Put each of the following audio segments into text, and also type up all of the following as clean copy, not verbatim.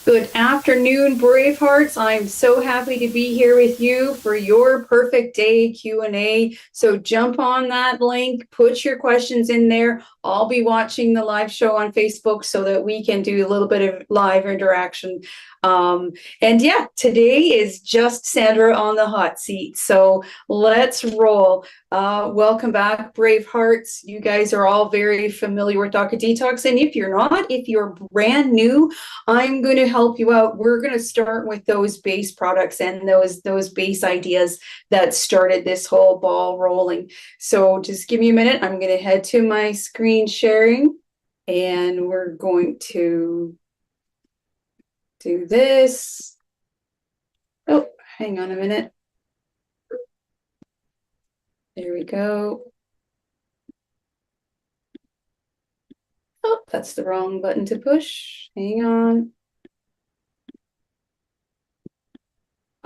Good afternoon, Bravehearts. I'm so happy to be here with you for your perfect day Q&A. So jump on that link, put your questions in there. I'll be watching the live show on Facebook so that we can do a little bit of live interaction. And yeah, today is just Sandra on the hot seat. So let's roll. Welcome back, Bravehearts. You guys are all very familiar with Dr. Detox. And if you're not, if you're brand new, I'm going to help you out. We're going to start with those base products and those base ideas that started this whole ball rolling. So just give me a minute. I'm going to head to my screen sharing and we're going to do this. Oh, hang on a minute. There we go. Oh, that's the wrong button to push. Hang on.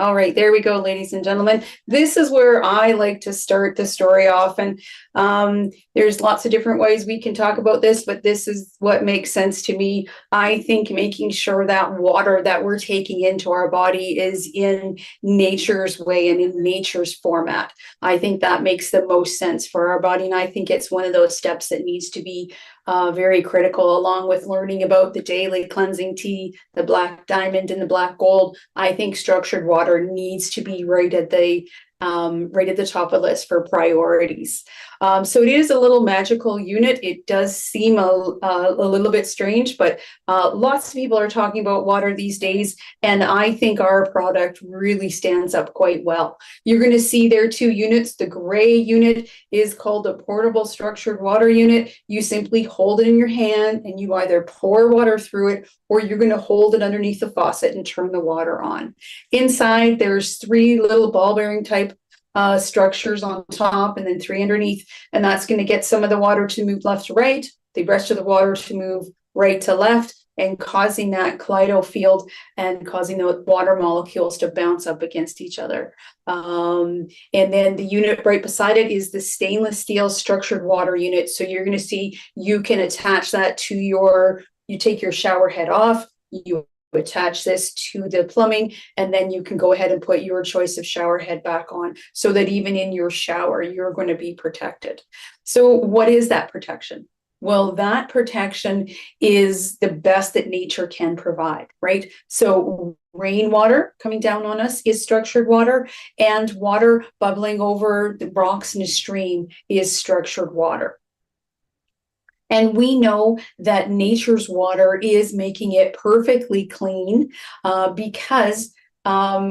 All right, there we go, ladies and gentlemen. This is where I like to start the story off. And there's lots of different ways we can talk about this, but this is what makes sense to me. I think making sure that water that we're taking into our body is in nature's way and in nature's format. I think that makes the most sense for our body. And I think it's one of those steps that needs to be very critical, along with learning about the daily cleansing tea, the black diamond and the black gold. I think structured water needs to be right at the top of the list for priorities. So it is a little magical unit. It does seem a little bit strange, but lots of people are talking about water these days, and I think our product really stands up quite well. You're going to see there are two units. The gray unit is called a portable structured water unit. You simply hold it in your hand and you either pour water through it or you're going to hold it underneath the faucet and turn the water on. Inside, there's three little ball bearing type structures on top and then three underneath, and that's going to get some of the water to move left to right, the rest of the water to move right to left, and causing that Kaleido field and causing the water molecules to bounce up against each other. And then the unit right beside it is the stainless steel structured water unit. So you're going to see you can attach that to you take your shower head off, you attach this to the plumbing, and then you can go ahead and put your choice of shower head back on so that even in your shower, you're going to be protected. So what is that protection? Well, that protection is the best that nature can provide, right? So rainwater coming down on us is structured water, and water bubbling over the rocks in a stream is structured water. And we know that nature's water is making it perfectly clean because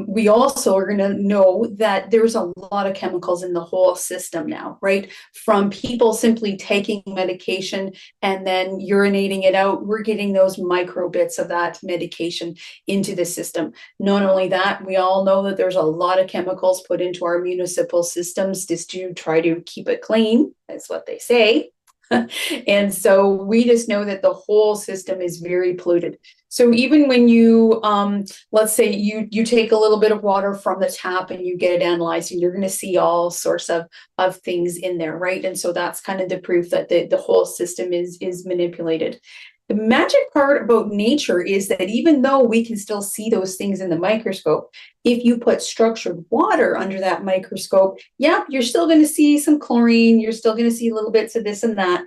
we also are going to know that there's a lot of chemicals in the whole system now, right? From people simply taking medication and then urinating it out, we're getting those micro bits of that medication into the system. Not only that, we all know that there's a lot of chemicals put into our municipal systems just to try to keep it clean. That's what they say. And so we just know that the whole system is very polluted. So even when you, let's say you take a little bit of water from the tap and you get it analyzed, and you're going to see all sorts of things in there, right? And so that's kind of the proof that the whole system is manipulated. The magic part about nature is that even though we can still see those things in the microscope, if you put structured water under that microscope, yeah, you're still going to see some chlorine, you're still going to see little bits of this and that,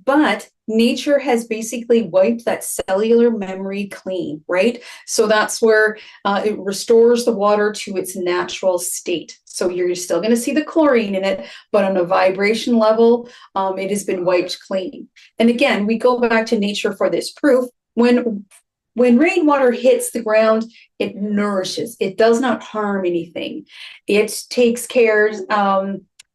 but nature has basically wiped that cellular memory clean, right? So that's where it restores the water to its natural state. So you're still going to see the chlorine in it, but on a vibration level, it has been wiped clean. And again, we go back to nature for this proof. When rainwater hits the ground, it nourishes. It does not harm anything. It takes care.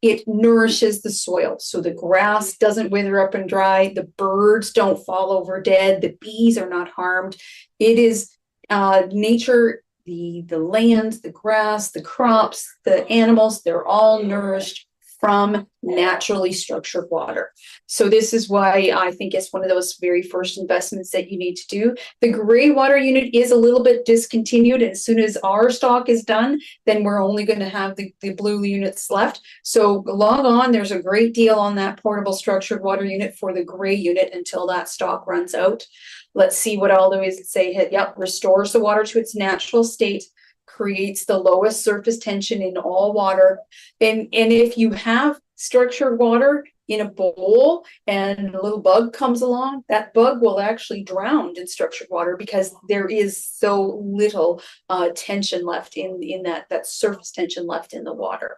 It nourishes the soil. So the grass doesn't wither up and dry. The birds don't fall over dead. The bees are not harmed. It is nature, the land, the grass, the crops, the animals, they're all nourished from naturally structured water. So this is why I think it's one of those very first investments that you need to do. The gray water unit is a little bit discontinued. As soon as our stock is done, then we're only going to have the blue units left. So log on. There's a great deal on that portable structured water unit for the gray unit until that stock runs out. Let's see what all those say. Yep, restores the water to its natural state, creates the lowest surface tension in all water. And if you have structured water in a bowl and a little bug comes along, that bug will actually drown in structured water because there is so little tension left in that surface tension left in the water.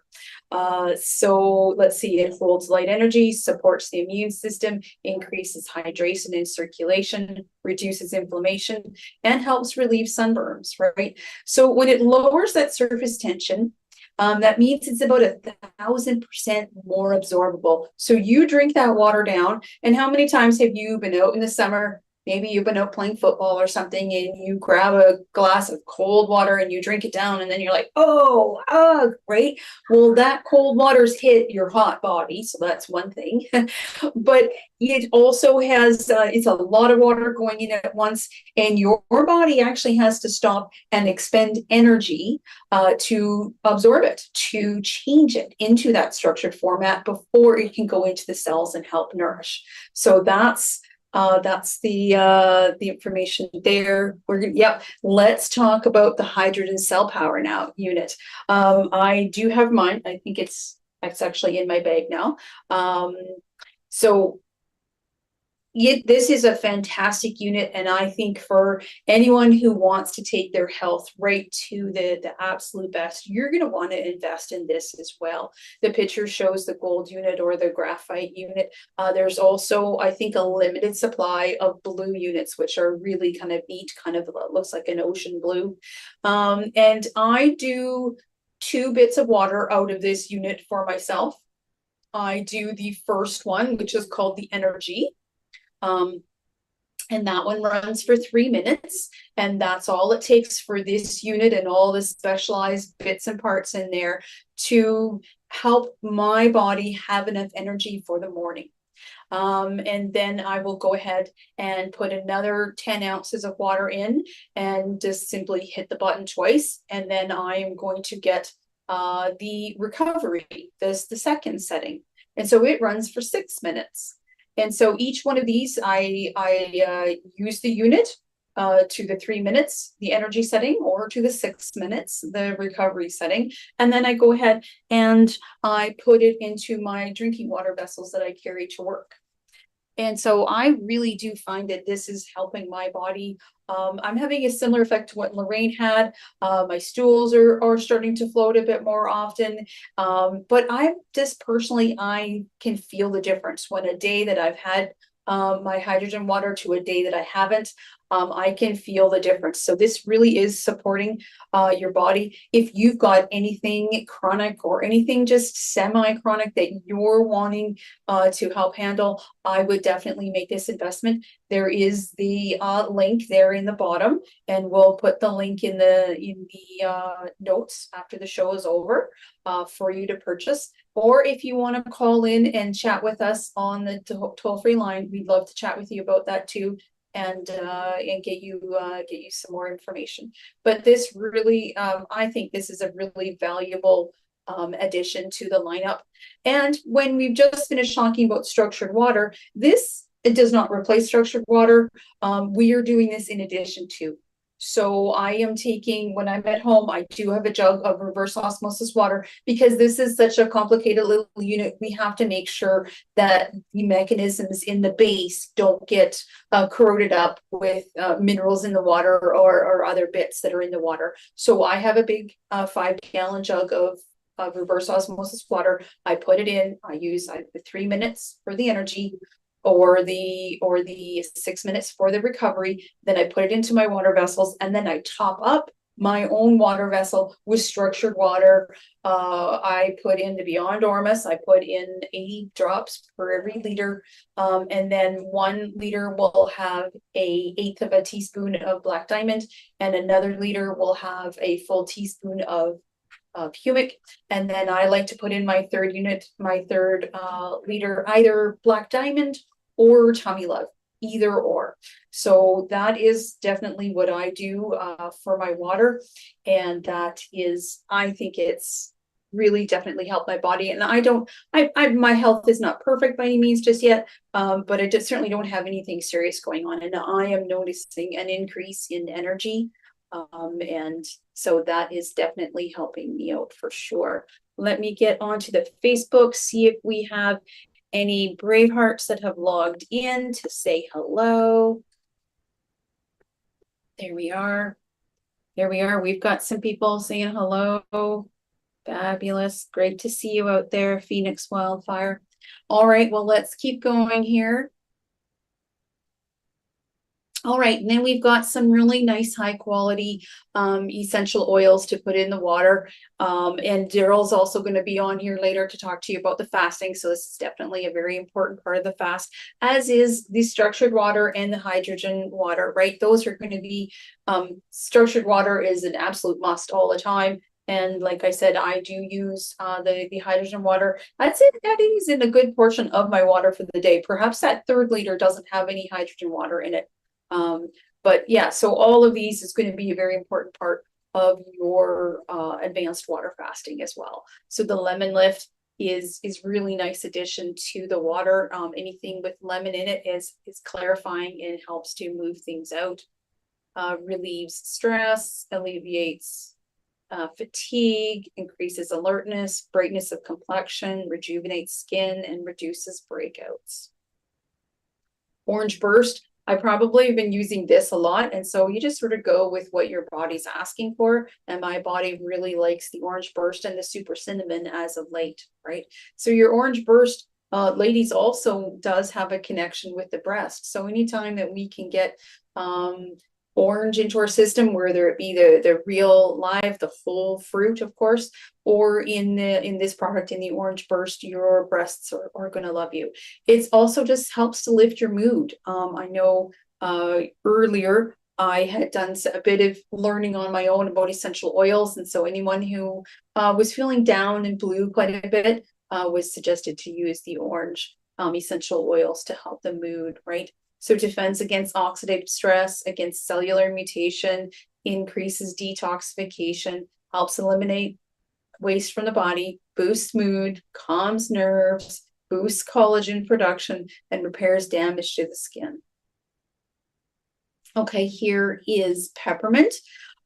So let's see, it holds light energy, supports the immune system, increases hydration and circulation, reduces inflammation, and helps relieve sunburns, right? So when it lowers that surface tension, that means it's about 1,000% more absorbable. So you drink that water down, and how many times have you been out in the summer? Maybe you've been out playing football or something, and you grab a glass of cold water and you drink it down, and then you're like, oh, great. Well, that cold water's hit your hot body, so that's one thing. But it also has, it's a lot of water going in at once, and your body actually has to stop and expend energy to absorb it, to change it into that structured format before it can go into the cells and help nourish. So that's the information there. Let's talk about the hydrogen cell power now unit. I do have mine. I think it's actually in my bag now. So this is a fantastic unit, and I think for anyone who wants to take their health right to the absolute best, you're going to want to invest in this as well. The picture shows the gold unit or the graphite unit. There's also, I think, a limited supply of blue units, which are really kind of neat, kind of looks like an ocean blue. And I do 2 bits of water out of this unit for myself. I do the first one, which is called the Energy. And that one runs for 3 minutes, and that's all it takes for this unit and all the specialized bits and parts in there to help my body have enough energy for the morning. And then I will go ahead and put another 10 ounces of water in and just simply hit the button twice, and then I am going to get the recovery, the second setting, and so it runs for 6 minutes. And so each one of these, I use the unit to the 3 minutes, the energy setting, or to the 6 minutes, the recovery setting. And then I go ahead and I put it into my drinking water vessels that I carry to work. And so I really do find that this is helping my body. I'm having a similar effect to what Lorraine had. My stools are starting to float a bit more often. But I just personally, I can feel the difference when a day that I've had my hydrogen water to a day that I haven't. I can feel the difference. So this really is supporting your body. If you've got anything chronic or anything just semi-chronic that you're wanting to help handle, I would definitely make this investment. There is the link there in the bottom, and we'll put the link in the notes after the show is over for you to purchase. Or if you want to call in and chat with us on the toll-free line, we'd love to chat with you about that too, and get you some more information. But this really, I think this is a really valuable addition to the lineup. And when we've just finished talking about structured water, it does not replace structured water. We are doing this in addition to. So I am taking, when I'm at home, I do have a jug of reverse osmosis water, because this is such a complicated little unit. We have to make sure that the mechanisms in the base don't get corroded up with minerals in the water or other bits that are in the water. So I have a big 5-gallon jug of reverse osmosis water. I put it in, I use the 3 minutes for the energy, or the 6 minutes for the recovery. Then I put it into my water vessels, and then I top up my own water vessel with structured water. I put in the Beyond Ormus. I put in 80 drops for every liter, and then 1 liter will have a 1/8 of a teaspoon of Black Diamond, and another liter will have a full teaspoon of humic. And then I like to put in my third liter, either Black Diamond or Tummy Love, either or. So that is definitely what I do for my water. And that is, I think it's really definitely helped my body. And my health is not perfect by any means just yet, but I just certainly don't have anything serious going on. And I am noticing an increase in energy. And so that is definitely helping me out for sure. Let me get onto the Facebook, see if we have any brave hearts that have logged in to say hello. There we are. There we are. We've got some people saying hello. Fabulous. Great to see you out there, Phoenix Wildfire. All right, well, let's keep going here. All right, and then we've got some really nice high quality essential oils to put in the water. And Daryl's also going to be on here later to talk to you about the fasting. So this is definitely a very important part of the fast, as is the structured water and the hydrogen water, right? Those are going to be, structured water is an absolute must all the time. And like I said, I do use the hydrogen water. That is in a good portion of my water for the day. Perhaps that third liter doesn't have any hydrogen water in it. But yeah, so all of these is going to be a very important part of your advanced water fasting as well. So the lemon lift is really nice addition to the water. Anything with lemon in it is clarifying and helps to move things out, relieves stress, alleviates fatigue, increases alertness, brightness of complexion, rejuvenates skin, and reduces breakouts. Orange Burst, I probably have been using this a lot. And so you just sort of go with what your body's asking for. And my body really likes the Orange Burst and the Super Cinnamon as of late, right? So your Orange Burst, ladies, also does have a connection with the breast. So anytime that we can get orange into our system, whether it be the real live, the full fruit, of course, or in this product, in the Orange Burst, your breasts are going to love you. It also just helps to lift your mood. I know earlier I had done a bit of learning on my own about essential oils, and so anyone who was feeling down and blue quite a bit was suggested to use the orange essential oils to help the mood, right? So defense against oxidative stress, against cellular mutation, increases detoxification, helps eliminate waste from the body, boosts mood, calms nerves, boosts collagen production, and repairs damage to the skin. Okay, here is peppermint.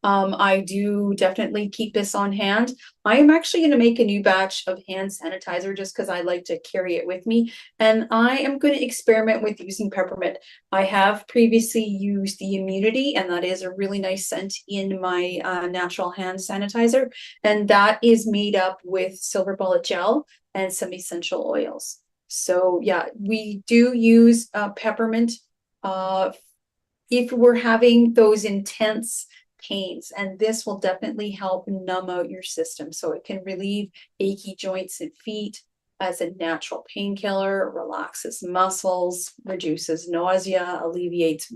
I do definitely keep this on hand. I am actually going to make a new batch of hand sanitizer just because I like to carry it with me. And I am going to experiment with using peppermint. I have previously used the Immunity, and that is a really nice scent in my natural hand sanitizer. And that is made up with silver bullet gel and some essential oils. So yeah, we do use peppermint if we're having those intense pains, and this will definitely help numb out your system. So it can relieve achy joints and feet as a natural painkiller, relaxes muscles, reduces nausea, alleviates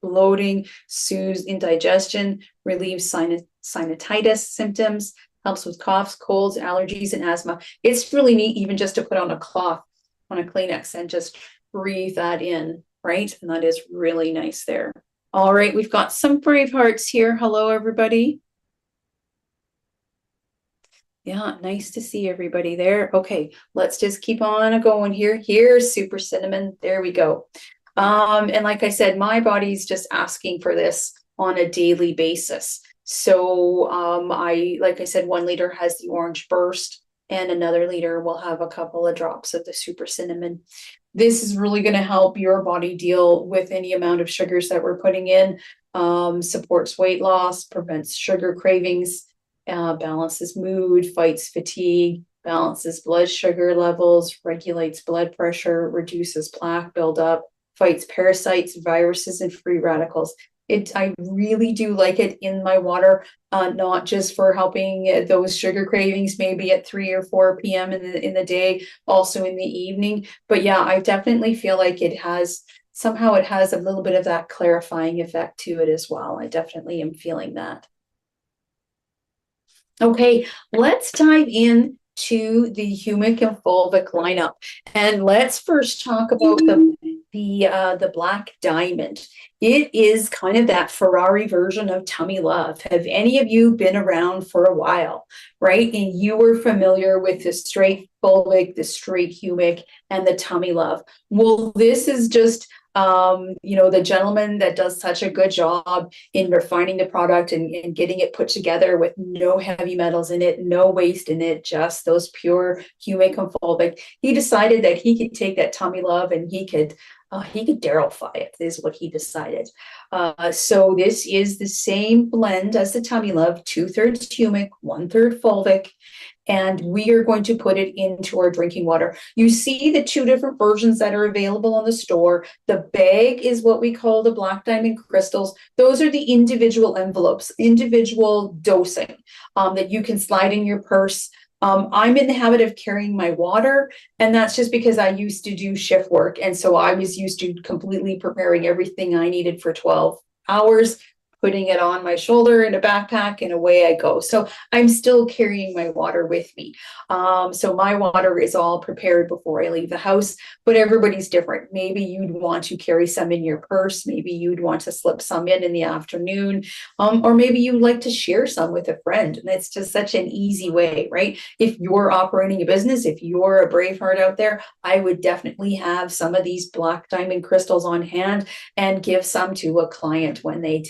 bloating, soothes indigestion, relieves sinusitis symptoms, helps with coughs, colds, allergies, and asthma. It's really neat even just to put on a cloth on a Kleenex and just breathe that in, right? And that is really nice there. All right, we've got some brave hearts here. Hello, everybody. Yeah, nice to see everybody there. Okay, let's just keep on going here. Here's Super Cinnamon. There we go. And like I said, my body's just asking for this on a daily basis. So like I said, 1 liter has the Orange Burst, and another liter will have a couple of drops of the Super Cinnamon. This is really going to help your body deal with any amount of sugars that we're putting in, supports weight loss, prevents sugar cravings, balances mood, fights fatigue, balances blood sugar levels, regulates blood pressure, reduces plaque buildup, fights parasites, viruses, and free radicals. I really do like it in my water, not just for helping those sugar cravings maybe at 3 or 4 p.m. in the day, also in the evening. But yeah, I definitely feel like it has a little bit of that clarifying effect to it as well. I definitely am feeling that. Okay, let's dive in to the humic and fulvic lineup, and let's first talk about the Black Diamond. It is kind of that Ferrari version of Tummy Love. Have any of you been around for a while, right? And you were familiar with the straight fulvic, the straight humic, and the Tummy Love. Well, this is just the gentleman that does such a good job in refining the product and getting it put together with no heavy metals in it, no waste in it, just those pure humic and fulvic. He decided that he could take that Tummy Love and he could Darylfy it, is what he decided. So this is the same blend as the Tummy Love, 2/3 humic, 1/3 fulvic, and we are going to put it into our drinking water. You see the two different versions that are available on the store. The bag is what we call the Black Diamond crystals. Those are the individual envelopes, individual dosing that you can slide in your purse. I'm in the habit of carrying my water, and that's just because I used to do shift work. And so I was used to completely preparing everything I needed for 12 hours, putting it on my shoulder in a backpack, and away I go. So I'm still carrying my water with me. So my water is all prepared before I leave the house, but everybody's different. Maybe you'd want to carry some in your purse. Maybe you'd want to slip some in the afternoon. Or maybe you'd like to share some with a friend. And it's just such an easy way, right? If you're operating a business, if you're a brave heart out there, I would definitely have some of these Black Diamond crystals on hand and give some to a client when they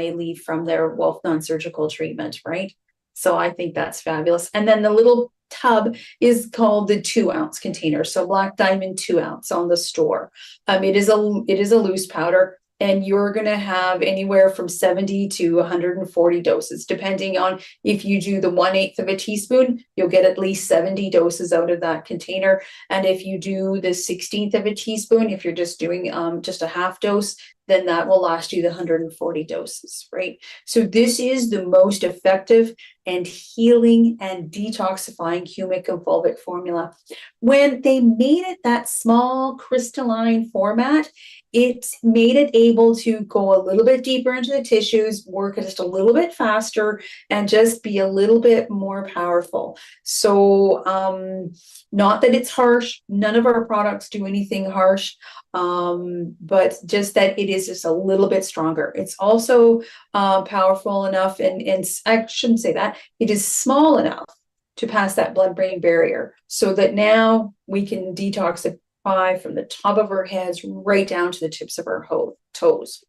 leave from their Wolf non-surgical treatment, right? So I think that's fabulous. And then the little tub is called the 2-ounce container. So Black Diamond 2-ounce on the store. It is a loose powder, and you're going to have anywhere from 70 to 140 doses, depending on if you do the 1/8 of a teaspoon, you'll get at least 70 doses out of that container. And if you do the 1/16 of a teaspoon, if you're just doing just a half dose, then that will last you the 140 doses, right? So this is the most effective and healing and detoxifying humic and fulvic formula. When they made it that small crystalline format, it made it able to go a little bit deeper into the tissues, work just a little bit faster, and just be a little bit more powerful. So not that it's harsh. None of our products do anything harsh, but just that it is just a little bit stronger. It's also powerful enough, and I shouldn't say that, it is small enough to pass that blood-brain barrier, so that now we can detoxify from the top of our heads right down to the tips of our toes.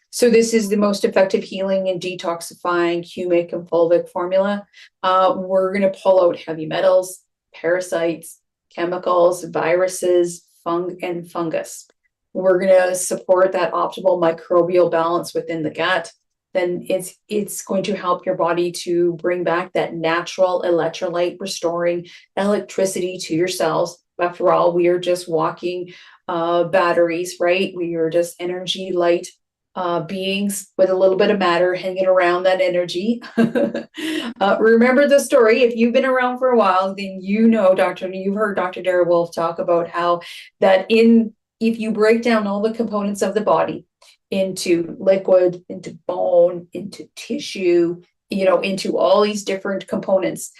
So this is the most effective healing and detoxifying humic and fulvic formula. We're going to pull out heavy metals, parasites, chemicals, viruses, and fungus. We're going to support that optimal microbial balance within the gut. Then it's going to help your body to bring back that natural electrolyte restoring electricity to your cells. After all, we are just walking batteries, right? We are just energy light beings with a little bit of matter hanging around that energy. Remember the story. If you've been around for a while, then you've heard Dr. Darragh Wolfe talk about how that if you break down all the components of the body into liquid, into bone, into tissue, into all these different components,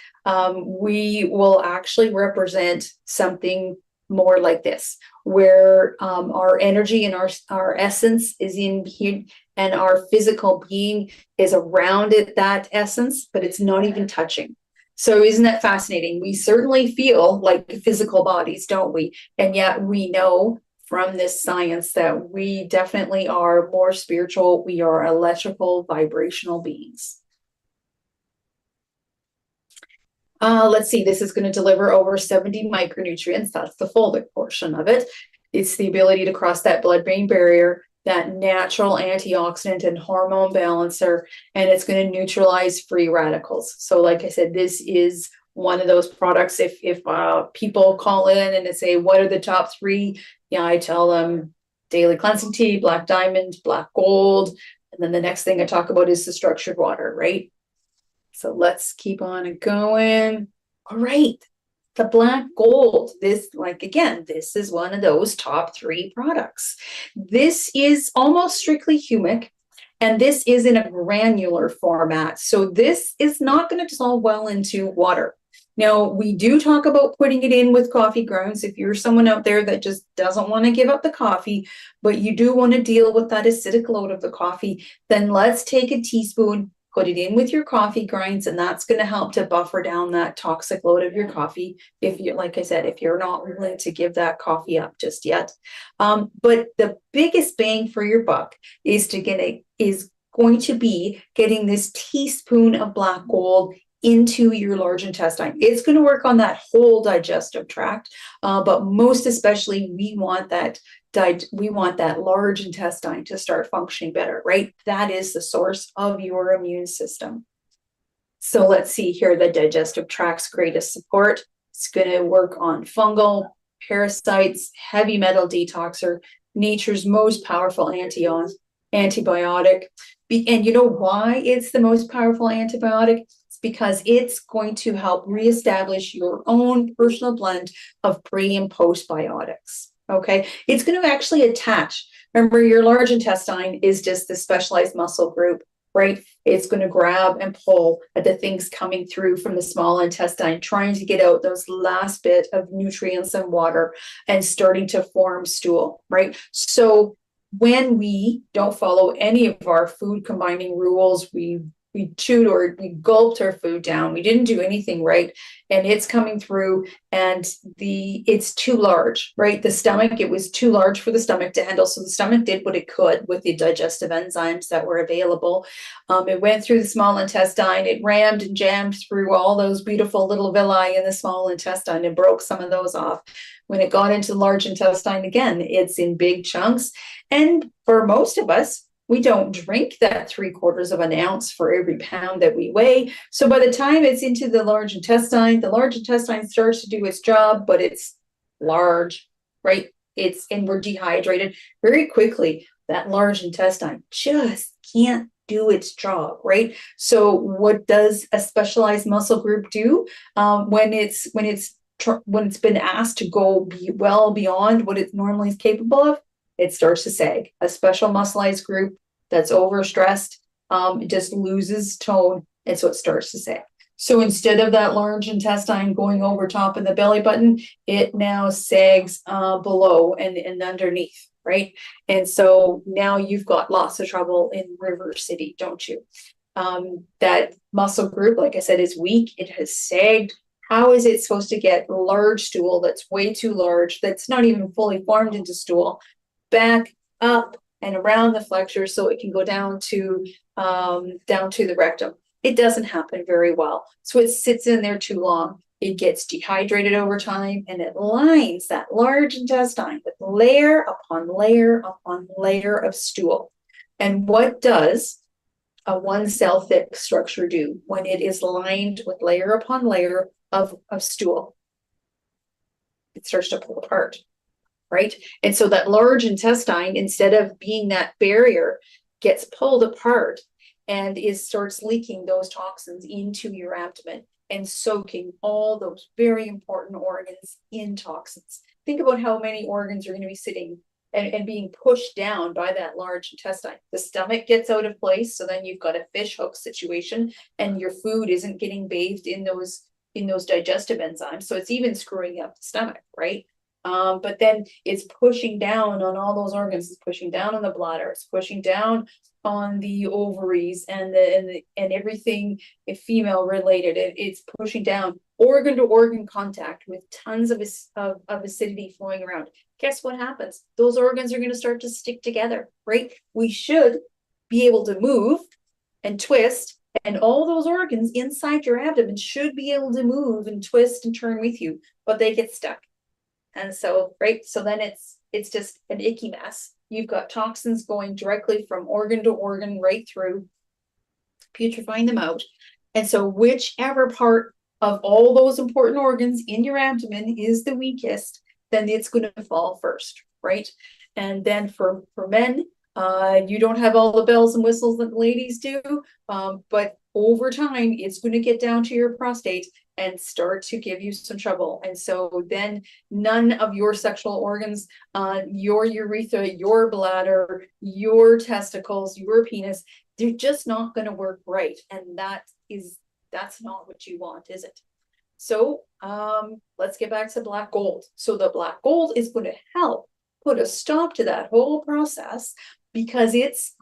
we will actually represent something more like this, where our energy and our essence is in here, and our physical being is around it, that essence, but it's not even touching. So isn't that fascinating? We certainly feel like physical bodies, don't we? And yet we know from this science that we definitely are more spiritual. We are electrical, vibrational beings. Let's see, this is going to deliver over 70 micronutrients. That's the fulvic portion of it. It's the ability to cross that blood-brain barrier, that natural antioxidant and hormone balancer, and it's going to neutralize free radicals. So like I said, this is one of those products. If people call in and they say, what are the top 3? I tell them Daily Cleansing Tea, Black Diamond, Black Gold. And then the next thing I talk about is the structured water, right? So let's keep on going. All right. The Black Gold. This is one of those top 3 products. This is almost strictly humic. And this is in a granular format. So this is not going to dissolve well into water. Now, we do talk about putting it in with coffee grounds. If you're someone out there that just doesn't want to give up the coffee, but you do want to deal with that acidic load of the coffee, then let's take a teaspoon, put it in with your coffee grinds, and that's going to help to buffer down that toxic load of your coffee. If you, like I said, if you're not willing to give that coffee up just yet. But the biggest bang for your buck is going to be getting this teaspoon of black gold into your large intestine. It's going to work on that whole digestive tract, but most especially we want that large intestine to start functioning better, right? That is the source of your immune system. So let's see here, the digestive tract's greatest support. It's going to work on fungal, parasites, heavy metal detoxer, nature's most powerful antibiotic. And you know why it's the most powerful antibiotic? It's because it's going to help reestablish your own personal blend of pre and postbiotics. Okay, it's going to actually attach. Remember, your large intestine is just the specialized muscle group, right? It's going to grab and pull at the things coming through from the small intestine, trying to get out those last bit of nutrients and water and starting to form stool, right? So when we don't follow any of our food combining rules, we chewed or we gulped our food down, we didn't do anything right, and it's coming through and it's too large, right? The stomach, it was too large for the stomach to handle, so the stomach did what it could with the digestive enzymes that were available. It went through the small intestine, it rammed and jammed through all those beautiful little villi in the small intestine and broke some of those off. When it got into the large intestine again, it's in big chunks, and for most of us, we don't drink that 3/4 of an ounce for every pound that we weigh. So by the time it's into the large intestine starts to do its job, but it's large, right? And we're dehydrated very quickly. That large intestine just can't do its job, right? So what does a specialized muscle group do when it's been asked to go well beyond what it normally is capable of? It starts to sag. A special muscleized group that's overstressed, it just loses tone, and so it starts to sag. So instead of that large intestine going over top of the belly button, it now sags below and underneath, right? And so now you've got lots of trouble in River City, don't you? That muscle group, like I said, is weak. It has sagged. How is it supposed to get large stool that's way too large, that's not even fully formed into stool, back up and around the flexure so it can go down to the rectum? It doesn't happen very well. So it sits in there too long. It gets dehydrated over time, and it lines that large intestine with layer upon layer upon layer of stool. And what does a 1-cell thick structure do when it is lined with layer upon layer of stool? It starts to pull apart, right? And so that large intestine, instead of being that barrier, gets pulled apart and starts leaking those toxins into your abdomen and soaking all those very important organs in toxins. Think about how many organs are going to be sitting and being pushed down by that large intestine. The stomach gets out of place, so then you've got a fish hook situation, and your food isn't getting bathed in those digestive enzymes, so it's even screwing up the stomach, right? But then it's pushing down on all those organs. It's pushing down on the bladder. It's pushing down on the ovaries and everything female related. It's pushing down organ to organ contact with tons of acidity flowing around. Guess what happens? Those organs are going to start to stick together, right? We should be able to move and twist, and all those organs inside your abdomen should be able to move and twist and turn with you, but they get stuck. And so, right, so then it's just an icky mess. You've got toxins going directly from organ to organ right through, putrefying them out. And so whichever part of all those important organs in your abdomen is the weakest, then it's going to fall first, right? And then for men, you don't have all the bells and whistles that ladies do, but over time, it's going to get down to your prostate and start to give you some trouble. And so then none of your sexual organs, your urethra, your bladder, your testicles, your penis, they're just not going to work right. And that's not what you want, is it? So let's get back to black gold. So the black gold is going to help put a stop to that whole process because it's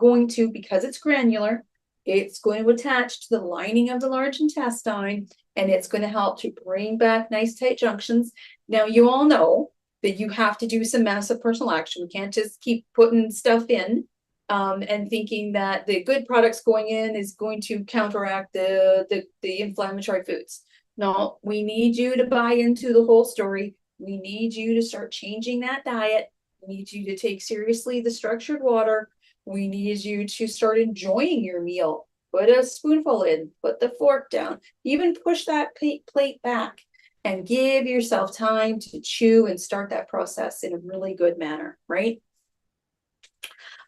granular, it's going to attach to the lining of the large intestine, and it's going to help to bring back nice tight junctions. Now, you all know that you have to do some massive personal action. We can't just keep putting stuff in and thinking that the good products going in is going to counteract the inflammatory foods. No, we need you to buy into the whole story. We need you to start changing that diet. We need you to take seriously the structured water. We need you to start enjoying your meal. Put a spoonful in, put the fork down, even push that plate back and give yourself time to chew and start that process in a really good manner, right?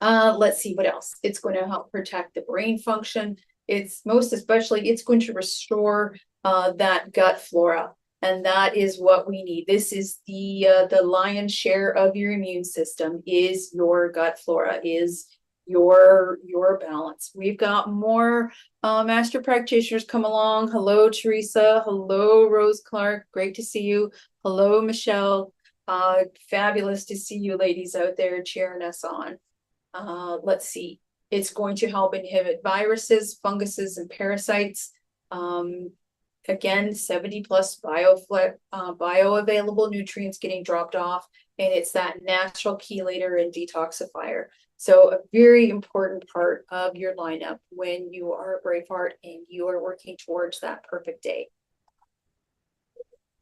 Let's see what else. It's going to help protect the brain function. It's going to restore that gut flora. And that is what we need. This is the lion's share of your immune system is your gut flora, is your balance. We've got more master practitioners come along. Hello, Teresa. Hello, Rose Clark. Great to see you. Hello, Michelle. Fabulous to see you ladies out there cheering us on. Let's see. It's going to help inhibit viruses, funguses, and parasites. Again, 70 plus bioavailable nutrients getting dropped off, and it's that natural chelator and detoxifier. So a very important part of your lineup when you are a Braveheart and you are working towards that perfect day.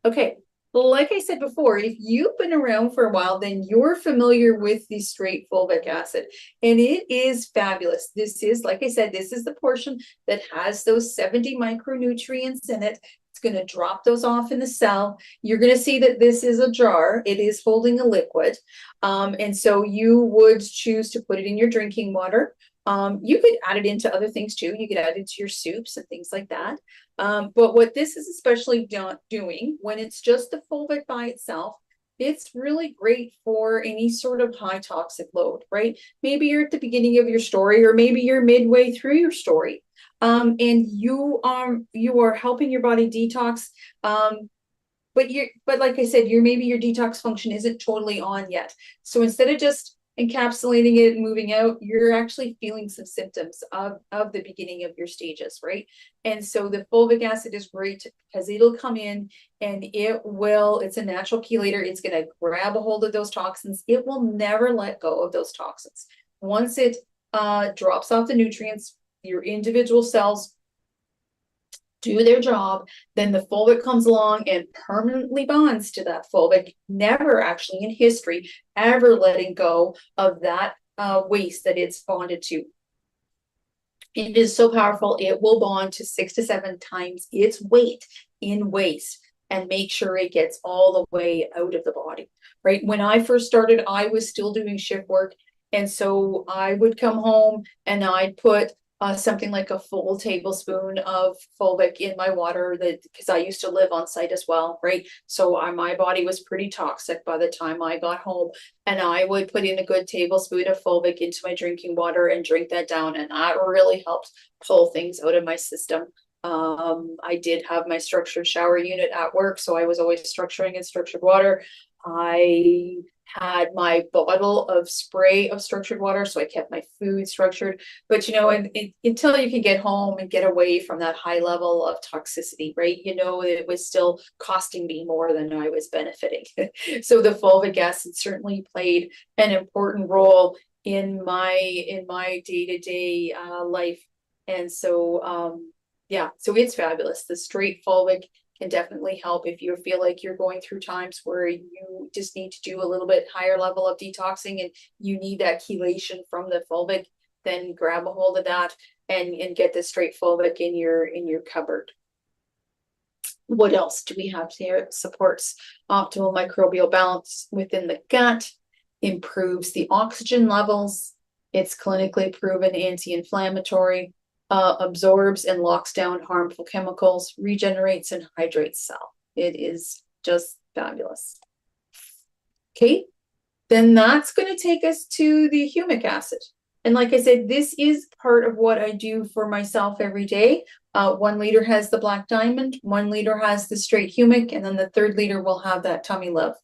Okay, like I said before, if you've been around for a while, then you're familiar with the straight fulvic acid, and it is fabulous. This is, like I said, this is the portion that has those 70 micronutrients in it. It's going to drop those off in the cell. You're going to see that this is a jar. It is holding a liquid. And so you would choose to put it in your drinking water. You could add it into other things too. You could add it to your soups and things like that. But what this is especially doing when it's just the fulvic by itself, it's really great for any sort of high toxic load, right? Maybe you're at the beginning of your story, or maybe you're midway through your story. And you are helping your body detox. But like I said, maybe your detox function isn't totally on yet. So instead of just encapsulating it and moving out, you're actually feeling some symptoms of the beginning of your stages, right? And so the fulvic acid is great because it'll come in and it's a natural chelator. It's going to grab a hold of those toxins. It will never let go of those toxins. Once it drops off the nutrients, your individual cells do their job, then the fulvic comes along and permanently bonds to that fulvic, never actually in history ever letting go of that waste that it's bonded to. It is so powerful, it will bond to 6 to 7 times its weight in waste and make sure it gets all the way out of the body, right? When I first started, I was still doing shift work. And so I would come home and I'd put something like a full tablespoon of fulvic in my water, because I used to live on site as well, right? So my body was pretty toxic by the time I got home, and I would put in a good tablespoon of fulvic into my drinking water and drink that down, and that really helped pull things out of my system. I did have my structured shower unit at work, so I was always structuring in structured water. I had my bottle of spray of structured water, so I kept my food structured. But until you can get home and get away from that high level of toxicity, right? It was still costing me more than I was benefiting. So the fulvic acid certainly played an important role in my day-to-day life. And so so it's fabulous. The straight fulvic can definitely help if you feel like you're going through times where you just need to do a little bit higher level of detoxing and you need that chelation from the fulvic. Then grab a hold of that and get the straight fulvic in your cupboard. What else do we have here? It supports optimal microbial balance within the gut, improves the oxygen levels. It's clinically proven anti-inflammatory. absorbs and locks down harmful chemicals, regenerates and hydrates cell. It is just fabulous. Okay, then that's going to take us to the humic acid. And like I said, this is part of what I do for myself every day. 1 liter has the Black Diamond, 1 liter has the straight humic, and then the 3rd liter will have that Tummy Love.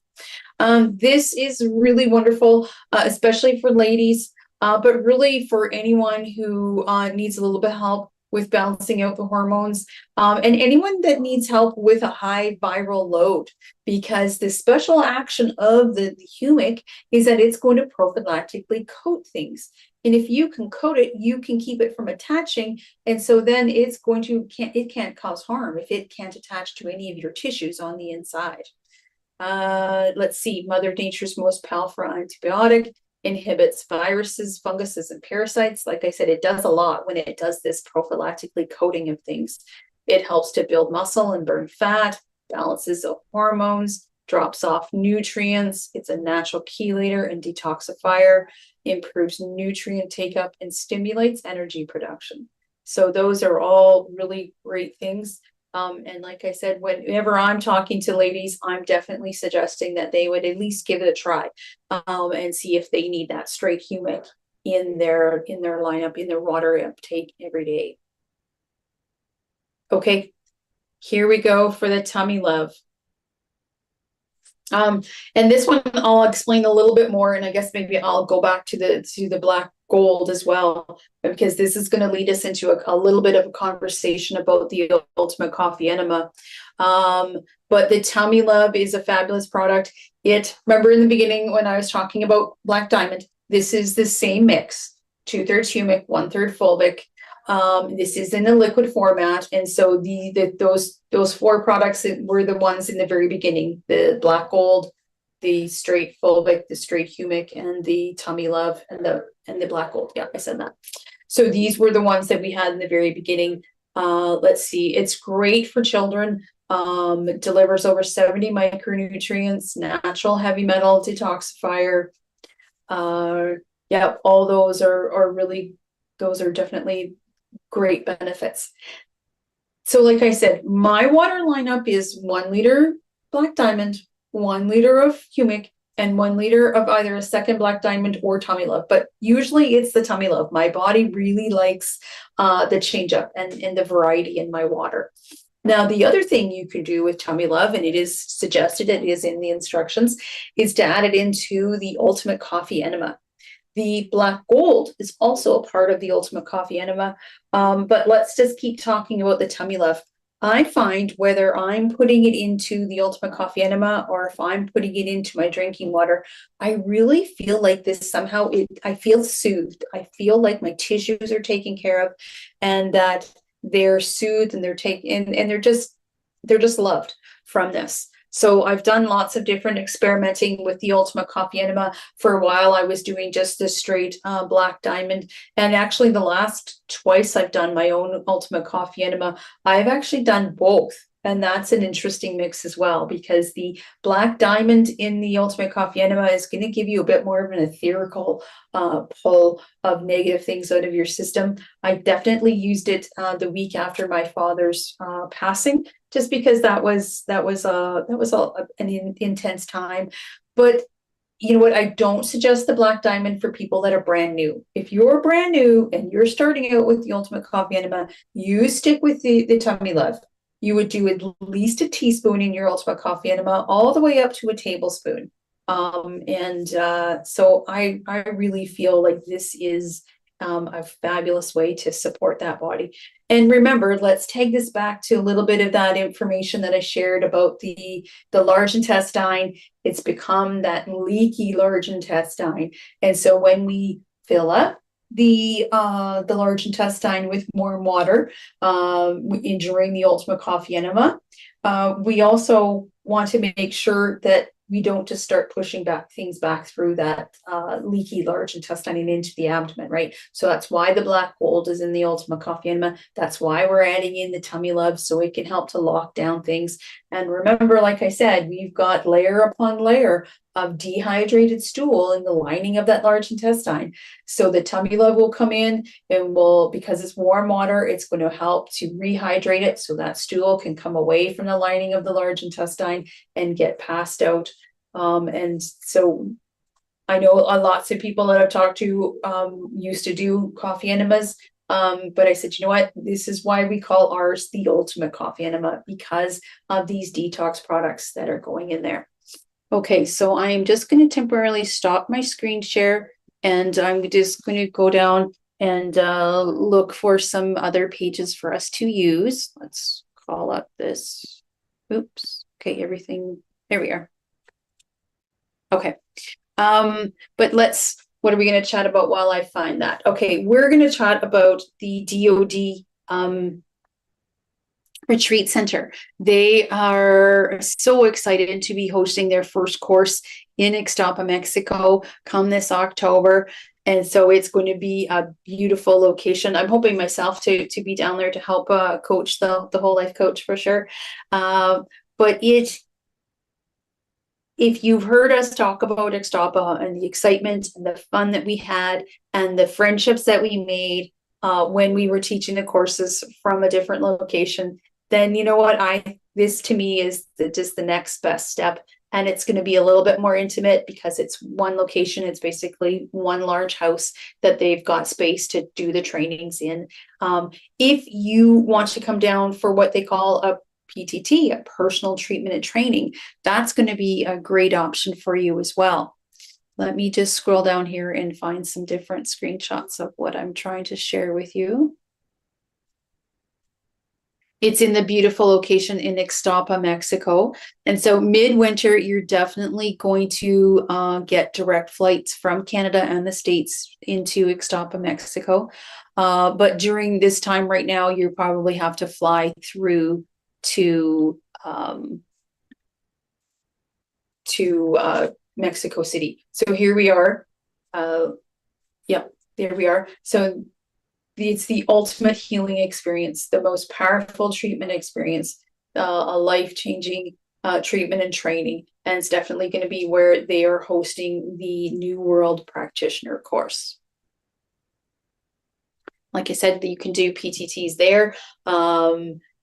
This is really wonderful, especially for ladies, but really for anyone who needs a little bit of help with balancing out the hormones, and anyone that needs help with a high viral load, because the special action of the humic is that it's going to prophylactically coat things. And if you can coat it, you can keep it from attaching. And so then it's going to, it can't cause harm if it can't attach to any of your tissues on the inside. Let's see, Mother Nature's most powerful antibiotic, inhibits viruses, funguses, and parasites. Like I said, it does a lot when it does this prophylactically coating of things. It helps to build muscle and burn fat, balances the hormones, drops off nutrients. It's a natural chelator and detoxifier, improves nutrient take-up, and stimulates energy production. So those are all really great things. And like I said, whenever I'm talking to ladies, I'm definitely suggesting that they would at least give it a try, and see if they need that straight humic in their lineup, in their water uptake every day. Okay, here we go for the Tummy Love. And this one I'll explain a little bit more, and I guess maybe I'll go back to the Black Gold as well, because this is going to lead us into a little bit of a conversation about the Ultimate Coffee Enema. But the Tummy Love is a fabulous product. Remember in the beginning when I was talking about Black Diamond, this is the same mix, 2/3 humic, 1/3 fulvic. This is in a liquid format, and so those 4 products were the ones in the very beginning: the Black Gold, the straight fulvic, the straight humic, and the Tummy Love, and the Black Gold. Yeah, I said that. So these were the ones that we had in the very beginning. Let's see, it's great for children. It delivers over 70 micronutrients, natural heavy metal detoxifier. Yeah, all those are really, those are definitely great benefits. So like I said, my water lineup is 1 liter Black Diamond, 1 liter of humic, and 1 liter of either a second Black Diamond or Tummy Love. But usually it's the Tummy Love. My body really likes the change up and the variety in my water. Now, the other thing you can do with Tummy Love, and it is suggested, it is in the instructions, is to add it into the Ultimate Coffee Enema. The Black Gold is also a part of the Ultimate Coffee Enema, but let's just keep talking about the Tummy Love. I find whether I'm putting it into the Ultimate Coffee Enema or if I'm putting it into my drinking water, I really feel like this somehow, I feel soothed. I feel like my tissues are taken care of, and that they're soothed, and they're just loved from this. So I've done lots of different experimenting with the Ultimate Coffee Enema. For a while, I was doing just the straight Black Diamond. And actually the last twice I've done my own Ultimate Coffee Enema, I've actually done both. And that's an interesting mix as well, because the Black Diamond in the Ultimate Coffee Enema is going to give you a bit more of an etherical pull of negative things out of your system. I definitely used it the week after my father's passing, just because that was an intense time. But you know what? I don't suggest the Black Diamond for people that are brand new. If you're brand new and you're starting out with the Ultimate Coffee Enema, you stick with the Tummy Love. You would do at least a teaspoon in your Ultimate Coffee Enema, all the way up to a tablespoon. So I really feel like this is a fabulous way to support that body. And remember, let's take this back to a little bit of that information that I shared about the large intestine. It's become that leaky large intestine. And so when we fill up the large intestine with more water during the Ultimate Coffee Enema, we also want to make sure that we don't just start pushing things back through that leaky large intestine and into the abdomen, right? So that's why the Black Gold is in the Ultimate Coffee Enema. That's why we're adding in the Tummy Love, so it can help to lock down things. And remember, like I said, we've got layer upon layer of dehydrated stool in the lining of that large intestine. So the tummy love will come in and because it's warm water, it's going to help to rehydrate it so that stool can come away from the lining of the large intestine and get passed out. And so I know lots of people that I've talked to used to do coffee enemas. But I said, you know what? This is why we call ours the ultimate coffee enema, because of these detox products that are going in there. Okay, so I am just going to temporarily stop my screen share, and I'm just going to go down and look for some other pages for us to use. Let's call up this. Oops. Okay, everything. There we are. Okay. But what are we going to chat about while I find that? Okay, we're going to chat about the DoD Retreat Center. They are so excited to be hosting their first course in Ixtapa, Mexico, come this October. And so it's going to be a beautiful location. I'm hoping myself to be down there to help coach the whole life coach for sure. But if you've heard us talk about Ixtapa and the excitement and the fun that we had and the friendships that we made when we were teaching the courses from a different location, then you know what, this to me is just the next best step. And it's going to be a little bit more intimate because it's one location. It's basically one large house that they've got space to do the trainings in. If you want to come down for what they call a PTT, a personal treatment and training, that's going to be a great option for you as well. Let me just scroll down here and find some different screenshots of what I'm trying to share with you. It's in the beautiful location in Ixtapa, Mexico. And so midwinter, you're definitely going to get direct flights from Canada and the States into Ixtapa, Mexico. But during this time right now, you probably have to fly through to Mexico City. So here we are. Yep, there we are. So it's the ultimate healing experience, the most powerful treatment experience, a life-changing treatment and training. And it's definitely going to be where they are hosting the New World Practitioner course. Like I said, you can do PTTs there,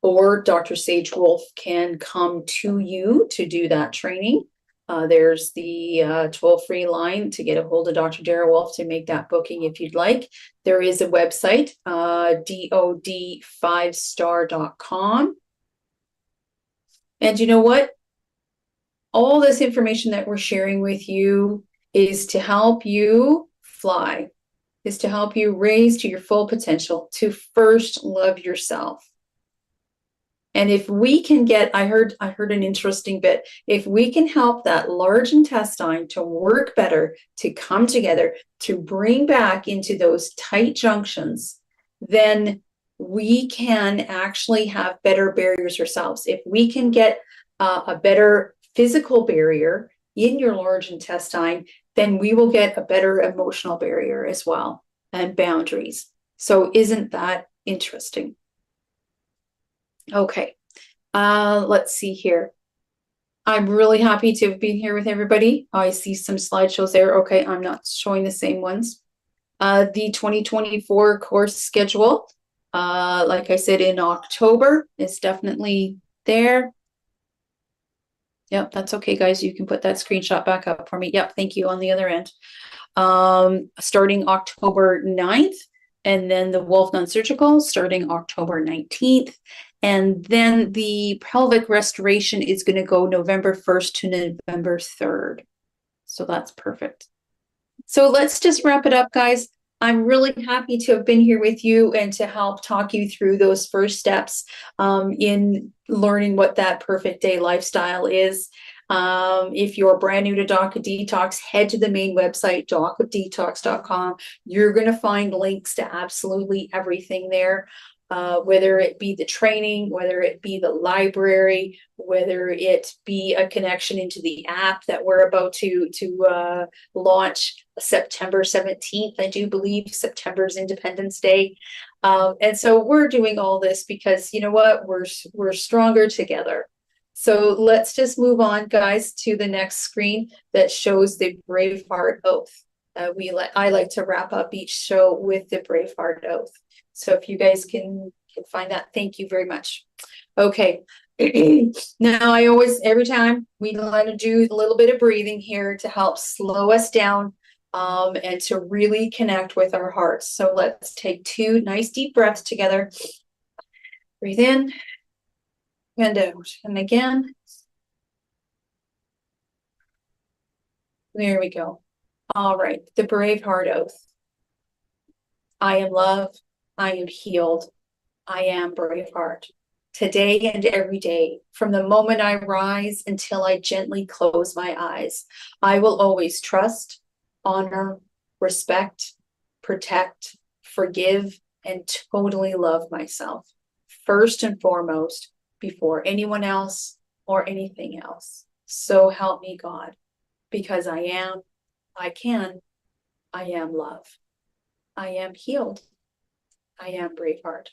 or Dr. Sage Wolf can come to you to do that training. There's the toll-free line to get a hold of Dr. Dara Wolf to make that booking if you'd like. There is a website, DOD5star.com. And you know what? All this information that we're sharing with you is to help you fly, is to help you raise to your full potential, to first love yourself. And if we can get, I heard an interesting bit, if we can help that large intestine to work better, to come together, to bring back into those tight junctions, then we can actually have better barriers ourselves. If we can get a better physical barrier in your large intestine, then we will get a better emotional barrier as well, and boundaries. So isn't that interesting? Okay, let's see here. I'm really happy to have been here with everybody. I see some slideshows there. Okay, I'm not showing the same ones. The 2024 course schedule, like I said, in October is definitely there. Yep, that's okay, guys. You can put that screenshot back up for me. Yep, thank you on the other end. Starting October 9th, and then the Wolf Non-Surgical starting October 19th. And then the pelvic restoration is going to go November 1st to November 3rd. So that's perfect. So let's just wrap it up, guys. I'm really happy to have been here with you and to help talk you through those first steps in learning what that perfect day lifestyle is. If you're brand new to Doc of Detox, head to the main website, docofdetox.com. You're going to find links to absolutely everything there. Whether it be the training, whether it be the library, whether it be a connection into the app that we're about to launch September 17th. I do believe September's Independence Day. And so we're doing all this because you know what, we're stronger together. So let's just move on, guys, to the next screen that shows the Braveheart Oath. I like to wrap up each show with the Braveheart Oath. So if you guys can find that, thank you very much. Okay. Now I always, every time we like to do a little bit of breathing here to help slow us down and to really connect with our hearts. So let's take 2 nice deep breaths together. Breathe in and out. And again. There we go. All right, the Braveheart Oath. I am loved. I am healed. I am Braveheart. Today and every day, from the moment I rise until I gently close my eyes, I will always trust, honor, respect, protect, forgive, and totally love myself, first and foremost, before anyone else or anything else. So help me God, because I am, I can, I am love. I am healed. I am Braveheart.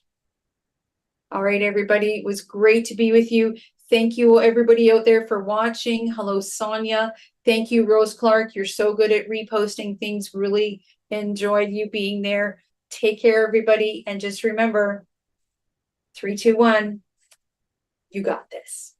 All right, everybody. It was great to be with you. Thank you, everybody out there, for watching. Hello, Sonia. Thank you, Rose Clark. You're so good at reposting things. Really enjoyed you being there. Take care, everybody. And just remember, 3, 2, 1, you got this.